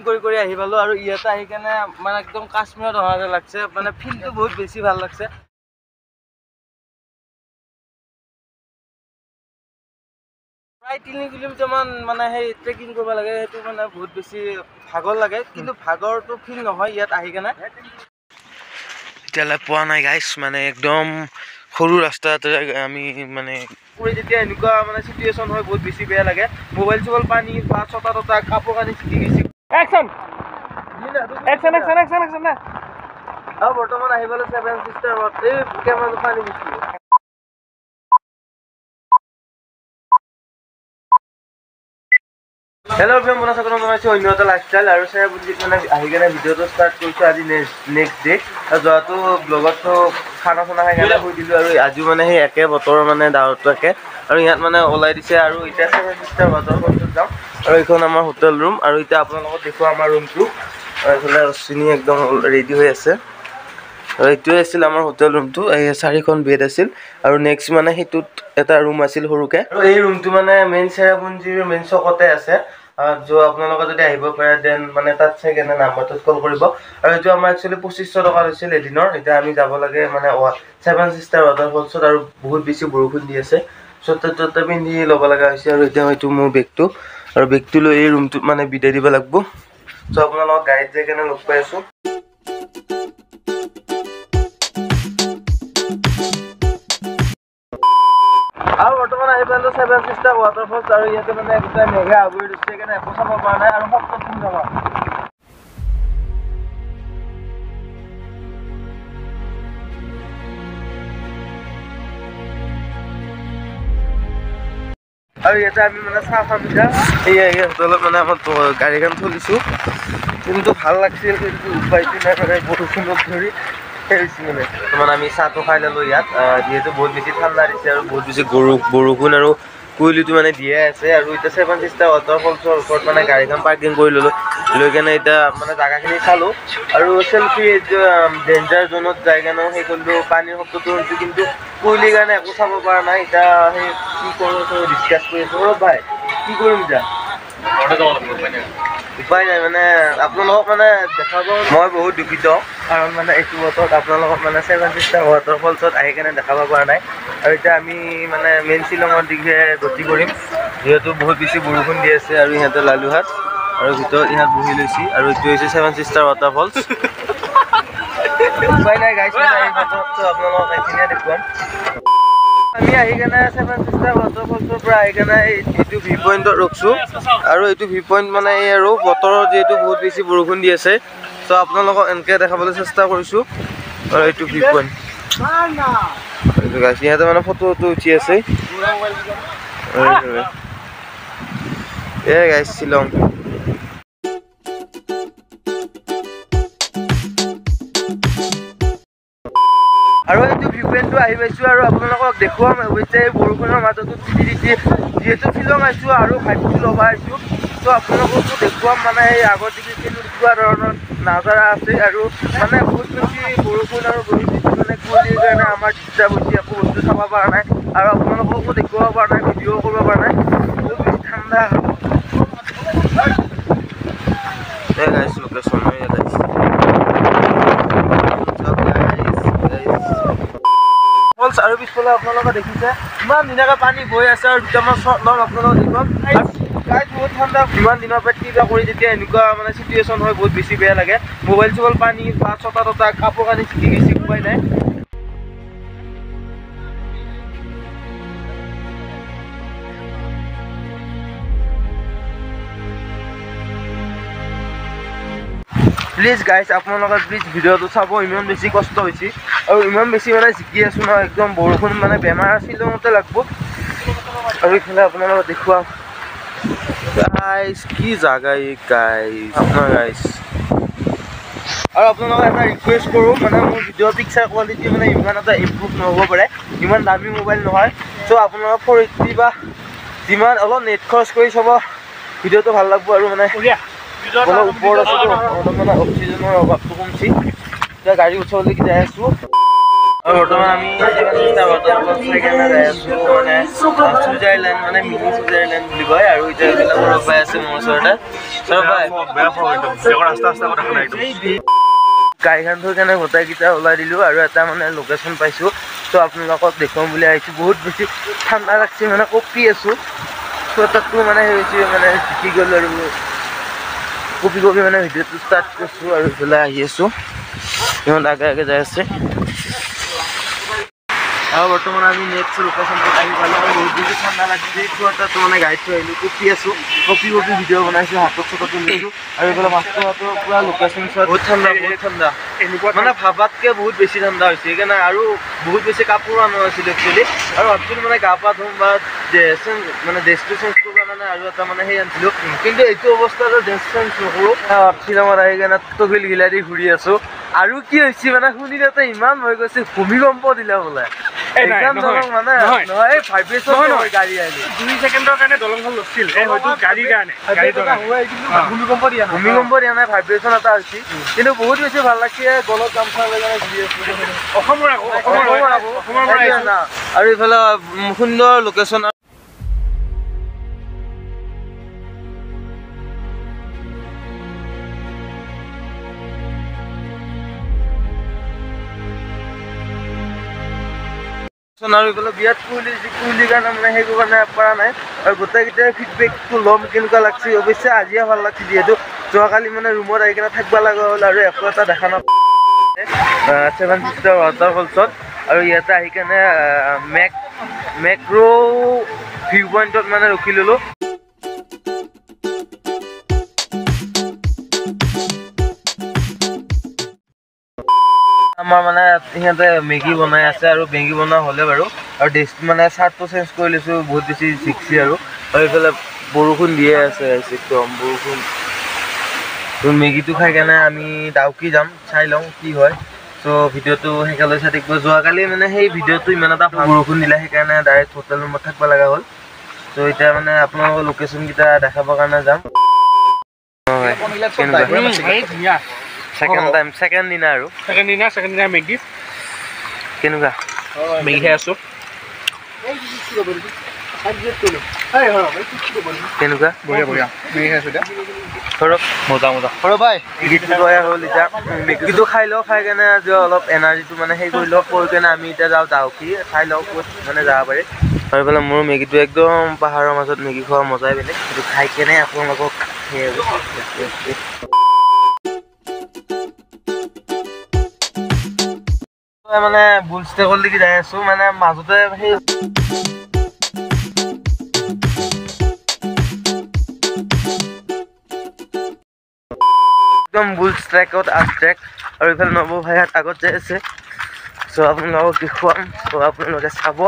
কৰি আহি পালো আৰু ইয়াতে আহি কেনে মানে একদম কাশ্মীৰত অহা যেন লাগছে মানে ফিলটো বহুত বেছি ভাল লাগছে প্ৰায় 3 কিলোমিটাৰ মান মানে সেই ট্ৰেকিং কৰিব লাগে সেইটো মানে বহুত বেছি ভাগৰ লাগে কিন্তু ভাগৰটো ফিল নহয় ইয়াত আহি কেনে এতিয়ালৈ পোৱা নাই গাইছ মানে একদম সৰু ৰাস্তাতে আমি মানে কৰি যেতিয়া এনেকুৱা মানে চিটুৱেশ্যন হয় বহুত বেছি বেয়া লাগে মোবাইল চোবাইল পানী বা ছটা কাপোৰ কানি ছিটি গৈছে একচন না আৰু বৰ্তমান আহি পালে 7 চিষ্টাৰ এই কেমেৰাটো পানী দিছে হেল্ল' ফ্ৰেণ্ড বনাইছোঁ বনাইছোঁ অন্য এটা লাইফষ্টাইল আৰু চেৰাপুঞ্জীত মানে আহি কেনে ভিডিঅ'টো ষ্টাৰ্ট কৰিছোঁ আজি নেক্সট ডে যোৱাটো ব্লগততো খানা চানা খাই কেনে শুই দিলোঁ আৰু আজিও মানে সেই একে বতৰ মানে ডাৱৰটো একে আৰু ইয়াত মানে ওলাই দিছে আৰু এতিয়া 7 চিষ্টাৰ ৱাটাৰফলছত যাম আৰু এইখন আমাৰ হোটেল ৰুম আৰু এতিয়া আপোনালোকক দেখুৱাম আমাৰ ৰুমটো আৰু এইফালে অশ্বিনী একদম ৰেডি হৈ আছে আৰু এইটোৱে আছিল আমাৰ হোটেল ৰুমটো এই 4খন বেড আছিল আৰু নেক্সট মানে সেইটোত এটা ৰুম আছিল সৰুকে আৰু এই ৰুমটো মানে মেইন চেৰাপুঞ্জীৰ মেইন চকতে আছে जो আপোনালোকে যদি আহিব পাৰে দেন মানে তাত চাই কেনে নাম্বাৰটোত কল কৰিব আৰু এইটো আমাৰ একচুয়ালি 2500 টকা লৈছিল এদিনৰ এটা আমি যাব লাগে মানে 7 চিষ্টাৰ ৱাটাৰফলছত আৰু বহুত বেছি বৰষুণ দি আছে সত্তৰটা পিন্ধি ল'ব লগা হৈছে আৰু এতিয়া হয়তো মোৰ বেগটো আৰু বেগটো লৈ এই ৰুমটোত মানে বিদায় দিব লাগিব সো আপোনালোকক গাইড যাই কেনে লগ পাই আছো আৰু বৰ্তমান আহি পালো 7 চিষ্টাৰ ৱাটাৰফলছ আৰু ইয়াতে মানে একটা মেঘা আগুৰি দিছে কেনে একো চাব পৰা নাই আৰু সত্তৰ ফুল যাবা আৰু ইয়াতে আমি মানে চাহ খাম এতিয়া এই হোটেলত মানে আমাৰ গাড়ীখন থলিছো কিন্তু ভাল লাগছিল কিন্তু উপায়টো নাই মানে বৰষুণত ধৰি মানে আমি চাহটো খাই ললো ইয়াত যিহেতু বহুত বেছি ঠাণ্ডা দিছে আৰু বহুত বেছি বৰষুণ আৰু কুইলিটো মানে দিয়ে আছে আৰু এতিয়া 7 চিষ্টাৰ ৱাটাৰফলছৰ ওপৰত মানে গাড়ীখন পাৰ্কিং কৰি ললো লৈ কেনে এতিয়া মানে জাগাখিনি চালো আৰু সেলফি ডেঞ্জাৰ জোনত যাই কেনে সেই কিন্তু পানীৰ শব্দটো শুনিছো কিন্তু কুইলিৰ কাৰণে একো চাব পৰা নাই এতিয়া সেই কি কৰোঁ ডিছকাছ কৰি আছো ভাই কি কৰিম এতিয়া উপায় নাই মানে আপোনালোকক মানে দেখাব মই বহুত দুখিত কাৰণ মানে এইটো বতৰত আপোনালোকক মানে 7 চিষ্টাৰ ৱাটাৰফলছত আহি কেনে দেখাব পৰা নাই আৰু এতিয়া আমি মানে মেইন শ্বিলঙৰ দিশে গতি কৰিম যিহেতু বহুত বেছি বৰষুণ দি আছে আৰু ইহঁতে লালুহাট আৰু ভিতৰত ইহঁত বহি লৈছি আৰু এইটো হৈছে 7 চিষ্টাৰ ৱাটাৰফলছ উপায় নাই গাইছ মানে এই বতৰততো আপোনালোকক এইখিনিয়ে দেখুৱাম আমি আহি কেনে 7 চিষ্টাৰ ৱাটাৰফলছৰ পৰা আহি কেনে এইটো ভিউ পইণ্টত ৰখছোঁ আৰু এইটো ভিউ পইণ্ট মানে এই আৰু বতৰৰ যিহেতু বহুত বেছি বৰষুণ দি আছে তো আপোনালোকক এনেকৈ দেখাবলৈ চেষ্টা কৰিছোঁ আৰু এইটো ভিউ পইণ্ট সিহঁতে মানে ফটোটো উঠি আছে গাইছ শ্বিলং আৰু এইটো ভিউ পইণ্টটো আহি পাইছোঁ আৰু আপোনালোকক দেখুৱাম অৱশ্যে বৰষুণৰ মাজতো তিতি তিতি যিহেতু শ্বিলং আহিছোঁ আৰু ভাইবটো ল'বা আহিছোঁ তো আপোনালোককো দেখুৱাম মানে এই আগত দিকে কেনেকুৱা ধৰণৰ নাজাৰা আছে আৰু মানে বহুত বেছি বৰষুণ আৰু বহুত বেছি মানে কুঁৱলীৰ কাৰণে আমাৰ ডিষ্টাৰ্ব হৈছে একো বস্তু চাব পৰা নাই আৰু আপোনালোককো দেখুৱাব পৰা নাই ভিডিঅ' কৰিব পৰা নাই বহুত বেছি ঠাণ্ডা গাইছ লোকেশ্যন আৰু পিছফালে আপোনালোকে দেখিছে ইমান ধুনীয়াকৈ পানী বৈ আছে আৰু দুটামান শ্বট ল'ম আপোনালোকক দেখুৱাম বহুত ঠাণ্ডা ইমান দিনৰ পৰা কিবা কৰি যেতিয়া এনেকুৱা মানে চিটুৱেশ্যন হয় বহুত বেছি বেয়া লাগে মোবাইল চোবাইল পানী বা ছটা কাপোৰ কানি ছিটি গৈছে উপায় নাই প্লিজ গাইছ আপোনালোকে প্লিজ ভিডিঅ'টো চাব ইমান বেছি কষ্ট হৈছে আৰু ইমান বেছি মানে জিকি আছোঁ নহয় একদম বৰষুণ মানে বেমাৰ শ্বিলঙতে লাগব আৰু এইফালে আপোনালোকক দেখুৱাম গাইছ কি জাগা এই গাইছ আপোনাৰ গাইছ আৰু আপোনালোকক এটা ৰিকুৱেষ্ট কৰোঁ মানে মোৰ ভিডিঅ' পিকচাৰ কোৱালিটি মানে ইমান এটা ইম্প্ৰুভ নহ'ব পাৰে ইমান দামী মোবাইল নহয় চ' আপোনালোকক 480 বা যিমান অলপ নেট খৰচ কৰি চাব ভিডিঅ'টো ভাল লাগব আৰু মানে ওপৰত আছোঁ অলপ মানে অক্সিজেনৰ অভাৱটো কমছি এতিয়া গাড়ী উঠাবলৈ যাই আছোঁ আৰু বৰ্তমান আমি ছুইজাৰলেণ্ড মানে মিনি ছুইজাৰলেণ্ড বুলি কয় আৰু এতিয়া এইবিলাক সৌৰভ ভাই আছে মোৰ ওচৰতে। সৌৰভ ভাই গাড়ীখন থৈ কেনে গোটেইকেইটা ওলাই দিলোঁ আৰু এটা মানে লোকেশ্যন পাইছোঁ। চ' আপোনালোকক দেখুৱাম বুলি আহিছোঁ। বহুত বেছি ঠাণ্ডা লাগছে মানে কঁপি আছোঁ। চুৱেটাৰটো মানে সেই হৈছে মানে জিকি গ'ল আৰু কঁপি মানে ভিডিঅ'টো ষ্টাৰ্ট কৰিছোঁ আৰু এইফালে আহি আছোঁ। ইমান আগে যাই আছে আৰু বৰ্তমান আমি নেক্সট লোকেশ্যনটোত আহি পালোঁ আৰু বহুত বেছি ঠাণ্ডা লাগিছে। চুৱেটাৰটো মানে গাড়ীত থৈ আহিলোঁ, কঁপি আছোঁ। কঁপি ভিডিঅ' বনাইছোঁ, হাতত চুৱেটাৰটো লৈছোঁ আৰু এইফালে মাছটো পুৰা লোকেশ্যন চোৱা বহুত ঠাণ্ডা এনেকুৱা মানে ভাবাতকৈ বহুত বেছি ঠাণ্ডা হৈছে। সেইকাৰণে আৰু বহুত বেছি কাপোৰ অনা হৈছিল একচুৱেলি আৰু ভাবছিলোঁ মানে গা পা ধুম বা মানে ড্ৰেছটো চেঞ্জ কৰিব কাৰণে আৰু এটা মানে সেই আনিছিলোঁ, কিন্তু এইটো অৱস্থাত ড্ৰেছ চেঞ্জ নকৰোঁ। শ্বিলঙত আহি কেনে টবিল গিলা দি ঘূৰি আছোঁ। আৰু কি হৈছে মানে শুনি তাতে ইমান হৈ গৈছে ভূমিকম্প দিলে বোলে। ভূমিকম্প দিয়া নাই, ভাইব্ৰেশ্যন এটা হৈছে, কিন্তু বহুত বেছি ভাল লাগছে। গলত গামছা লৈ কেনে ঘূৰি আছোঁ আৰু এইফালে সুন্দৰ লোকেশ্যন। আৰু এইফালে বিৰাট কোহলিৰ কাৰণে মানে সেইটো কাৰণে পৰা নাই আৰু গোটেইকেইটাই ফিডবেকটো ল'ম কেনেকুৱা লাগছে। অৱশ্যে আজিয়ে ভাল লাগছে, যিহেতু যোৱাকালি মানে ৰুমত আহি কিনে থাকিব লগা হ'ল আৰু একো এটা দেখা নাপায় 7 Sisters ৱাটাৰফলছত। আৰু ইয়াতে আহি কেনে মেক্ৰ' ভিউ পইণ্টত মানে ৰখি ল'লোঁ। আমাৰ মানে সিহঁতে মেগী বনাই আছে আৰু মেগী বনোৱা হ'লে বাৰু আৰু ড্ৰেছ মানে চাৰ্টটো চেঞ্জ কৰি লৈছোঁ, বহুত বেছি জিকছি আৰু এইফালে বৰষুণ দিয়ে আছে একদম বৰষুণ। মেগীটো খাই কেনে আমি ডাউকি যাম, চাই লওঁ কি হয়। চ' ভিডিঅ'টো সেইকালৈ চাই থাকিব। যোৱাকালি মানে সেই ভিডিঅ'টো ইমান এটা বৰষুণ দিলে, সেইকাৰণে ডাইৰেক্ট হোটেল ৰুমত থাকিব লগা হ'ল। চ' এতিয়া মানে আপোনালোকৰ লোকেশ্যনকেইটা দেখাবৰ কাৰণে যাম। ছেকেণ্ড দিনা মেগী কেনেকুৱা মেগী খাই আছোঁ। কেনেকুৱা বঢ়িয়া মেগী খাই আছোঁ। মজা ভাই মেগীটো খাই লওঁ, খাই কেনে অলপ এনাৰ্জিটো মানে সেই কৰি লওঁ, কৈ কেনে আমি এতিয়া যাওঁ ডাউকি। চাই লওঁ ক'ত মানে যাব পাৰি। আৰু পেলাই মোৰ মেগীটো একদম পাহাৰৰ মাজত মেগী খোৱা মজাই বেলেগ। সেইটো খাই কেনে আপোনালোকক সেই মানে বুল ষ্টেকৰ দেখি যাই আছোঁ, মানে মাজতে সেই একদম বুল ষ্ট্ৰেকত ট্ৰেক আৰু এইফালে নৱ ভাইহাত আগত যাই আছে। চ' আপোনালোকক দেখুৱাম, চ' আপোনালোকে চাব।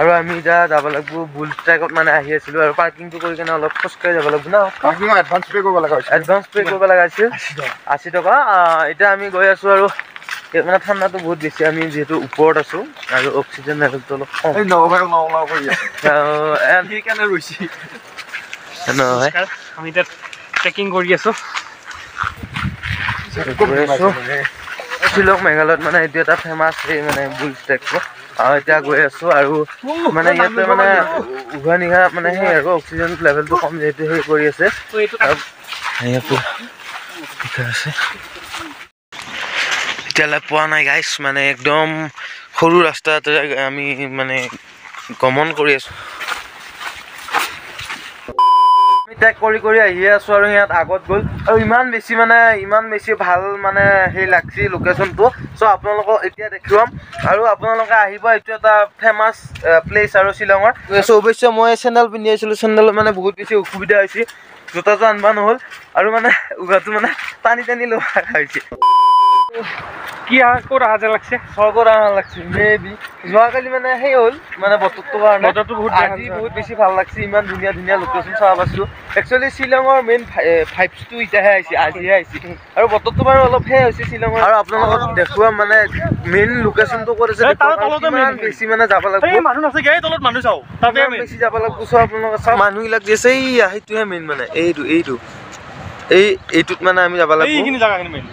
আৰু আমি এতিয়া যাব লাগিব বুল ট্ৰেকত মানে আহি আছিলোঁ আৰু পাৰ্কিংটো কৰি কেনে অলপ খোজকাঢ়ি যাব লাগিব ন। এডভান্স পে' কৰিব লগা হৈছিল 80 টকা। এতিয়া আমি গৈ আছোঁ আৰু মানে ঠাণ্ডাটো বহুত বেছি, আমি যিহেতু ওপৰত আছোঁ আৰু অক্সিজেন লেভেলটো অলপ কম। আমি এতিয়া ট্ৰেকিং কৰি আছোঁ শ্বিলং মেঘালয়ত। মানে এইটো এটা ফেমাছ সেই মানে বুল ট্ৰেকটো। এতিয়া গৈ আছোঁ আৰু মানে ইয়াতে মানে উশাহ নিশাহ মানে সেই আৰু অক্সিজেন লেভেলটো কম, যিহেতু সেই কৰি আছে। এতিয়ালৈ পোৱা নাই গাইছ, মানে একদম সৰু ৰাস্তাতে আমি মানে গমন কৰি আছোঁ। ট্ৰেক কৰি আহিয়ে আছোঁ আৰু ইয়াত আগত গ'ল আৰু ইমান বেছি ভাল মানে সেই লাগছি লোকেশ্যনটো। চ' আপোনালোকক এতিয়া দেখুৱাম আৰু আপোনালোকে আহিব। এইটো এটা ফেমাছ প্লেচ আৰু শ্বিলঙৰ। অৱশ্যে মই চেণ্ডেল পিন্ধি আহিছিলোঁ, চেণ্ডেলত মানে বহুত বেছি অসুবিধা হৈছে, জোতাটো আনিব নহ'ল আৰু মানে উশাহটো মানে টানি ল'ব হৈছে। কি ক'ত অহা যেন লাগছে স্বৰ্গত অহা লাগছে মেবি যোৱাকালি মানে সেই হ'ল মানে বতৰটো কাৰণে বতৰটো বহুত বেয়া আজি বহুত বেছি ভাল লাগছে ইমান ধুনীয়া ধুনীয়া লোকেশ্যন চাব পাইছোঁ একচুৱেলি শ্বিলঙৰ মেইন ভাইবছটো এতিয়াহে আহিছে আজিহে আহিছে আৰু বতৰটো বাৰু অলপ সেই হৈছে শ্বিলঙৰ আৰু আপোনালোকক দেখুৱাম মানে মেইন লোকেশ্যনটো ক'ত আছে কিমান বেছি মানে যাব লাগিব মানুহ আছে গাড়ী তলত মানুহ চাওঁ তাতে বেছি যাব লাগিব চোৱা আপোনালোকে চাওক মানুহবিলাক যে আছে সেইটোহে মেইন মানে এইটোত মানে আমি যাব লাগিব এইখিনি জেগাখিনি মেইন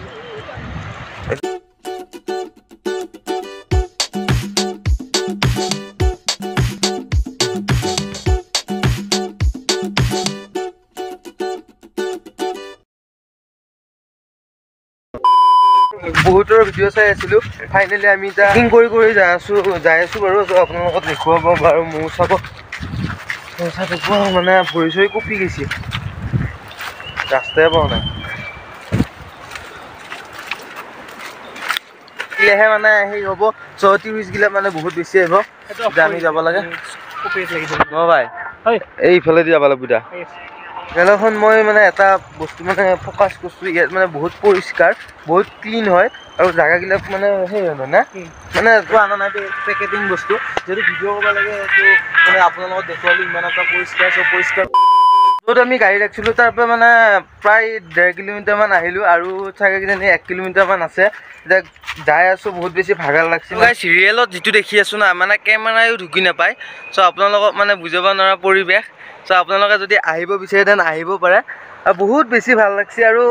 বহুতৰ ভিডিঅ' চাই আছিলোঁ ফাইনেলি আমি এতিয়া ট্ৰেকিং কৰি যাই আছোঁ বাৰু আপোনালোকক দেখুৱাব বাৰু মোৰ চাব মানে ভৰি চৰি কঁপি গৈছে ৰাস্তাই পোৱা নাই এতিয়াহে মানে সেই হ'ব টুৰিষ্টবিলাক মানে বহুত বেছি আহিব আমি যাব লাগে ভাই এইফালেদি যাব লাগিব এতিয়া মেলাখন মই মানে এটা বস্তু মানে ফ'কাছ কৰিছোঁ ইয়াত মানে বহুত পৰিষ্কাৰ বহুত ক্লিন হয় আৰু জেগাবিলাক মানে সেই হয় মানে মানে একো অনা নাই পেকেটিং বস্তু যিহেতু ভিডিঅ' কৰিব লাগে সেইটো মানে আপোনালোকক দেখুৱালোঁ ইমান এটা পৰিষ্কাৰ চব পৰিষ্কাৰ য'ত আমি গাড়ী ৰাখিছিলোঁ তাৰ পৰা মানে প্ৰায় 1.5 কিলোমিটাৰমান আহিলোঁ আৰু চাগে কিজানি 1 কিলোমিটাৰমান আছে এতিয়া যাই আছোঁ বহুত বেছি ভাগৰ লাগছে চিৰিয়েলত যিটো দেখি আছোঁ না মানে কেমেৰায়ো ঢুকি নাপায় চ' আপোনালোকক মানে বুজাব নোৱাৰা পৰিৱেশ চ' আপোনালোকে যদি আহিব বিচাৰে দেন আহিব পাৰে আৰু বহুত বেছি ভাল লাগছে আৰু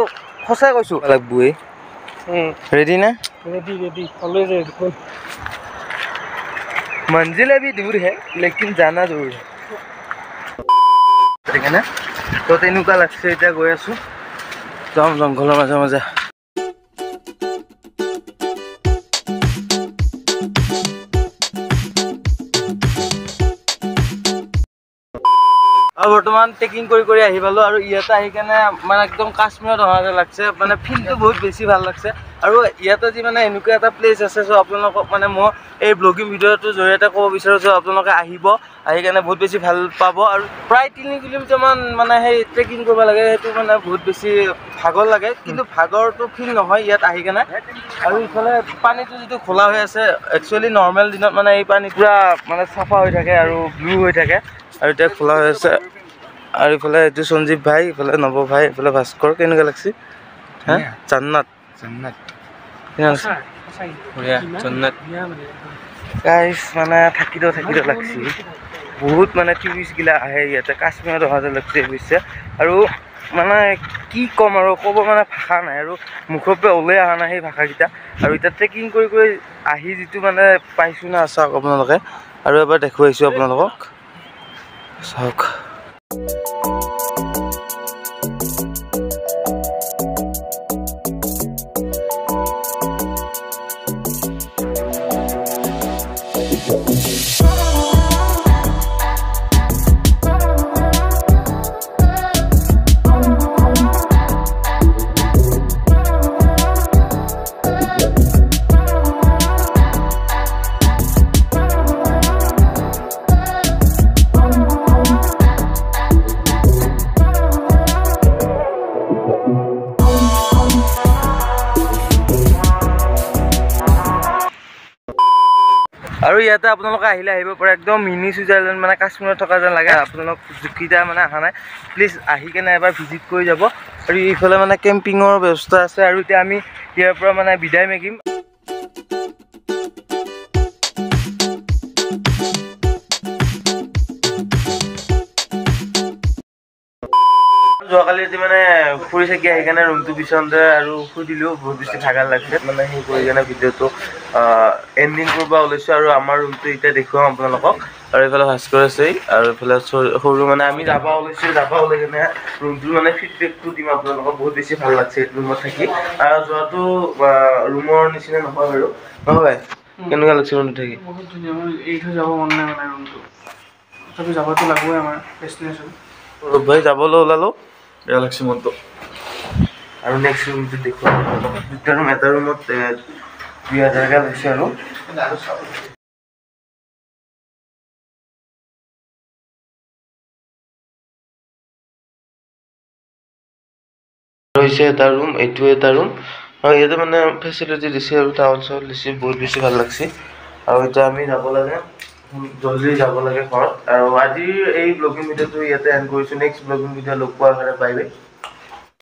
সঁচাই কৈছোঁ লাগবই ৰেডি না ৰেডি অলৱেজ ৰেডি मंजिल अभी दूर है लेकिन जाना जरूर है সেইকাৰণে তো তেনেকুৱা লাগছে এতিয়া গৈ আছোঁ যাম জংঘলৰ মাজে মাজে আৰু বৰ্তমান ট্ৰেকিং কৰি আহি পালোঁ আৰু ইয়াতে আহি কেনে মানে একদম কাশ্মীৰত অহা যেন লাগছে মানে ফিলটো বহুত বেছি ভাল লাগছে আৰু ইয়াতে যি মানে এনেকুৱা এটা প্লেচ আছে চ' আপোনালোকক মানে মই এই ব্লগিং ভিডিঅ'টোৰ জৰিয়তে ক'ব বিচাৰোঁ যে আপোনালোকে আহিব আহি কেনে বহুত বেছি ভাল পাব আৰু প্ৰায় 3 কিলোমিটাৰমান মানে সেই ট্ৰেকিং কৰিব লাগে সেইটো মানে বহুত বেছি ভাগৰ লাগে কিন্তু ভাগৰটো ফিল নহয় ইয়াত আহি কেনে আৰু ইফালে পানীটো যিটো খোলা হৈ আছে একচুৱেলি নৰ্মেল দিনত মানে এই পানী পূৰা মানে চাফা হৈ থাকে আৰু ব্লু হৈ থাকে আৰু এতিয়া খোলা হৈ আছে আৰু ইফালে এইটো সঞ্জীৱ ভাই ইফালে নৱ ভাই ইফালে ভাস্কৰ কেনেকুৱা লাগছে হা জান্নাত গাইছ মানে থাকিব লাগছে বহুত মানে টুৰিষ্টগিলা আহে ইয়াতে কাশ্মীৰত অহা যেন লাগছে বুজিছে আৰু মানে কি ক'ম আৰু ক'ব মানে ভাষা নাই আৰু মুখৰ পৰা ওলাই অহা নাই সেই ভাষাকেইটা আৰু এতিয়া ট্ৰেকিং কৰি আহি যিটো মানে পাইছোঁ না চাওক আপোনালোকে আৰু এবাৰ দেখুৱাইছোঁ আপোনালোকক চাওক আৰু ইয়াতে আপোনালোকে আহিব পাৰে একদম মিনি ছুইজাৰলেণ্ড মানে কাশ্মীৰত থকা যেন লাগে আপোনালোক যিকেইটা মানে অহা নাই প্লিজ আহি কেনে এবাৰ ভিজিট কৰি যাব আৰু এইফালে মানে কেম্পিঙৰ ব্যৱস্থা আছে আৰু এতিয়া আমি ইয়াৰ পৰা মানে বিদায় মাগিম যোৱাকালি আজি মানে ফুৰি চাকি আহি কেনে ৰুমটো বিচনাতে আৰু শুই দিলোঁ বহুত বেছি ভাগৰ লাগিছে মানে সেই কৰি কেনে ভিডিঅ'টো এণ্ডিং কৰিব ওলাইছোঁ আৰু আমাৰ ৰুমটো এতিয়া দেখুৱাম আপোনালোকক আৰু এইফালে ভাস্কৰ আছে আৰু এইফালে সৰু মানে আমি যাব ওলাই কেনে ৰুমটোৰ মানে ফিডবেকটো দিম আপোনালোকক বহুত বেছি ভাল লাগছে এইটো ৰুমত থাকি আৰু যোৱাটো ৰুমৰ নিচিনা নহয় বাৰু নহয় কেনেকুৱা লাগছে ৰুমটো থাকি বহুত ধুনীয়া মোৰ এই থৈ যাব মন নাই মানে ৰুমটো তথাপি যাবতো লাগবই আমাৰ ডেষ্টিনেশ্যন ভাই যাবলৈ ওলালোঁ বেয়া লাগছে মনটো আৰু নেক্সট ৰুমটো দেখুৱাম দুটা ৰুম এটা ৰুমত 2000 লৈছে আৰু হৈছে এটা ৰুম এইটো এটা ৰুম আৰু ইয়াতে মানে ফেচিলিটি দিছে আৰু টাউন চহৰ দিছে বহুত বেছি ভাল লাগছে আৰু এতিয়া আমি যাব লাগে জলদি যাব লাগে ঘৰত আৰু আজিৰ এই ব্লগিং ভিডিঅ'টো ইয়াতে এণ্ড কৰিছোঁ নেক্সট ব্লগিং ভিডিঅ' লগ পোৱাৰ কাৰণে বাই বাই